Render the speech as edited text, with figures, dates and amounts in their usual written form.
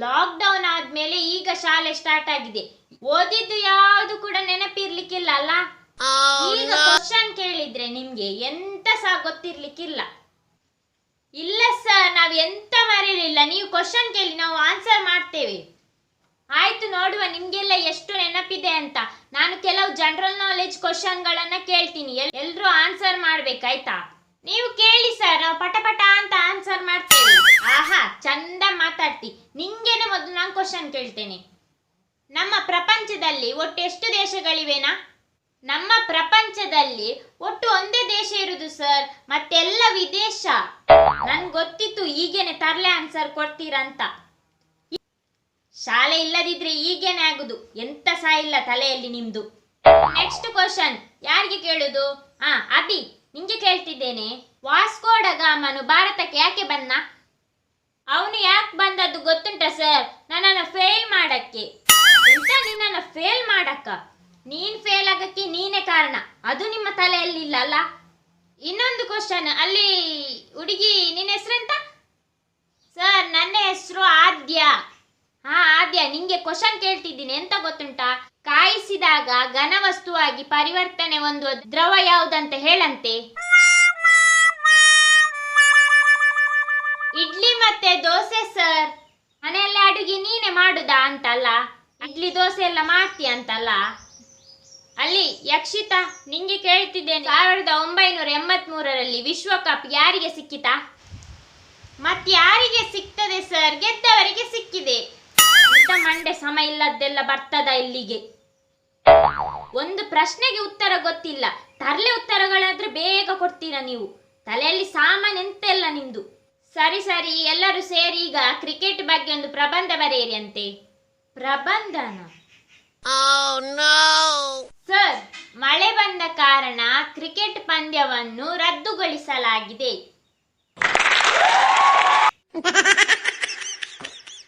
Lockdown ಆದ್ಮೇಲೆ ಈಗ ಶಾಲೆ ಸ್ಟಾರ್ಟ್ ಆಗಿದೆ. ಓದಿದ್ದು ಯಾವುದು ಕೂಡ ನೆನಪಿರ್ಲಿಕ್ಕಿಲ್ಲ ಅಲ್ಲ. ಈಗ ಕ್ವಶನ್ ಕೇಳಿದ್ರೆ ನಿಮ್ಗೆ ಎಂತ ಸಹ ಗೊತ್ತಿರ್ಲಿಕ್ಕಿಲ್ಲ. ಇಲ್ಲ ಸರ್, ನಾವ್ ಎಂತ ಮರೀಲಿಲ್ಲ. ನೀವು ಕ್ವಶನ್ ಕೇಳಿ, ನಾವು ಆನ್ಸರ್ ಮಾಡ್ತೇವೆ. ಆಯ್ತು, ನೋಡುವ ನಿಮ್ಗೆಲ್ಲ ಎಷ್ಟು ನೆನಪಿದೆ ಅಂತ. ನಾನು ಕೆಲವು ಜನರಲ್ ನಾಲೆಜ್ ಕ್ವಶನ್ಗಳನ್ನ ಕೇಳ್ತೀನಿ, ಎಲ್ರು ಆನ್ಸರ್ ಮಾಡ್ಬೇಕಾಯ್ತಾ? ನೀವು ಕೇಳಿ ಸರ್, ನಾವು ಪಟ ಪಟ ಅಂತ ಆನ್ಸರ್ ಮಾಡ್ತೇವೆ. ಆಹಾ, ಚಂದ ಮಾತಾಡ್ತಿ. ನಿಂಗೇನೆ ಮೊದಲು ನಾನು ಕ್ವಶನ್ ಕೇಳ್ತೇನೆ. ನಮ್ಮ ಪ್ರಪಂಚದಲ್ಲಿ ಒಟ್ಟು ಎಷ್ಟು ದೇಶಗಳಿವೆನಾ? ನಮ್ಮ ಪ್ರಪಂಚದಲ್ಲಿ ಒಟ್ಟು ಒಂದೇ ದೇಶ ಇರುದು ಸರ್, ಮತ್ತೆಲ್ಲ ವಿದೇಶ. ನನ್ಗೆ ಗೊತ್ತಿತ್ತು ಈಗೇನೆ ತರ್ಲೆ ಆನ್ಸರ್ ಕೊಡ್ತೀರಂತ. ಶಾಲೆ ಇಲ್ಲದಿದ್ರೆ ಈಗೇನೆ ಆಗುದು, ಎಂತ ಸಹ ಇಲ್ಲ ತಲೆಯಲ್ಲಿ ನಿಮ್ದು. ನೆಕ್ಸ್ಟ್ ಕ್ವಶನ್ ಯಾರಿಗೆ ಕೇಳುದು? ಅಭಿ, ನಿಂಗೆ ಕೇಳ್ತಿದ್ದೇನೆ. ವಾಸ್ಕೋ ಡ ಗಾಮನು ಭಾರತಕ್ಕೆ ಯಾಕೆ ಬಂದ? ಅವನು ಯಾಕೆ ಬಂದದ್ದು ಗೊತ್ತುಂಟ ಸರ್? ನನ್ನನ್ನು ಫೇಲ್ ಮಾಡಕ್ಕೆ. ಎಂತ, ನಿನ್ನನ್ನು ಫೇಲ್ ಮಾಡಕ್ಕ? ನೀನ್ ಫೇಲ್ ಆಗಕ್ಕೆ ನೀನೇ ಕಾರಣ, ಅದು ನಿಮ್ಮ ತಲೆಯಲ್ಲಿ ಇಲ್ಲ ಅಲ್ಲ. ಇನ್ನೊಂದು ಕ್ವಶನ್, ಅಲ್ಲಿ ಹುಡುಗಿ ನಿನ್ನ ಹೆಸರೆಂತ? ಸರ್, ನನ್ನ ಹೆಸರು ಆದ್ಯ. ಆದ್ಯ, ನಿಂಗೆ ಕ್ವಶನ್ ಕೇಳ್ತಿದ್ದೀನಿ. ಎಂತ ಗೊತ್ತುಂಟಾ? ಕಾಯಿಸಿದಾಗ ಘನವಸ್ತುವಾಗಿ ಪರಿವರ್ತನೆ ಹೊಂದುವ ದ್ರವ ಯಾವುದಂತ ಹೇಳಂತೆ? ಇಡ್ಲಿ ಮತ್ತೆ ದೋಸೆ ಸರ್. ಮನೆಯಲ್ಲಿ ಅಡುಗೆ ನೀನೆ ಮಾಡುದಾ ಅಂತಲ್ಲ, ಇಡ್ಲಿ ದೋಸೆ ಎಲ್ಲ ಮಾಡ್ತೀಯ ಅಂತಲ್ಲ. ಅಲ್ಲಿ ಯಕ್ಷಿತಾ, ನಿಂಗೆ ಕೇಳ್ತಿದ್ದೇನೆ. 1983ರಲ್ಲಿ ವಿಶ್ವಕಪ್ ಯಾರಿಗೆ ಸಿಕ್ಕಿತಾ? ಮತ್ತೆ ಯಾರಿಗೆ ಸಿಗ್ತದೆ ಸರ್? ಗೆದ್ದವರಿಗೆ ಸಿಕ್ಕಿದೆ. ಮಂಡೆ ಸಮ ಇಲ್ಲದ್ದೆಲ್ಲ ಬರ್ತದ ಇಲ್ಲಿಗೆ. ಒಂದು ಪ್ರಶ್ನೆಗೆ ಉತ್ತರ ಗೊತ್ತಿಲ್ಲ, ತರ್ಲೆ ಉತ್ತರಗಳಾದ್ರೆ ಬೇಗ ಕೊಡ್ತೀರಾ ನೀವು. ತಲೆಯಲ್ಲಿ ಸಾಮಾನ್ಯ ಎಂತೆಲ್ಲ ನಿಮ್ದು. ಸರಿ ಸರಿ, ಎಲ್ಲರೂ ಸೇರಿ ಈಗ ಕ್ರಿಕೆಟ್ ಬಗ್ಗೆ ಒಂದು ಪ್ರಬಂಧ ಬರೆಯಿರಿ ಅಂತೆ. ಪ್ರಬಂಧನ? ಸರ್, ಮಳೆ ಬಂದ ಕಾರಣ ಕ್ರಿಕೆಟ್ ಪಂದ್ಯವನ್ನು ರದ್ದುಗೊಳಿಸಲಾಗಿದೆ.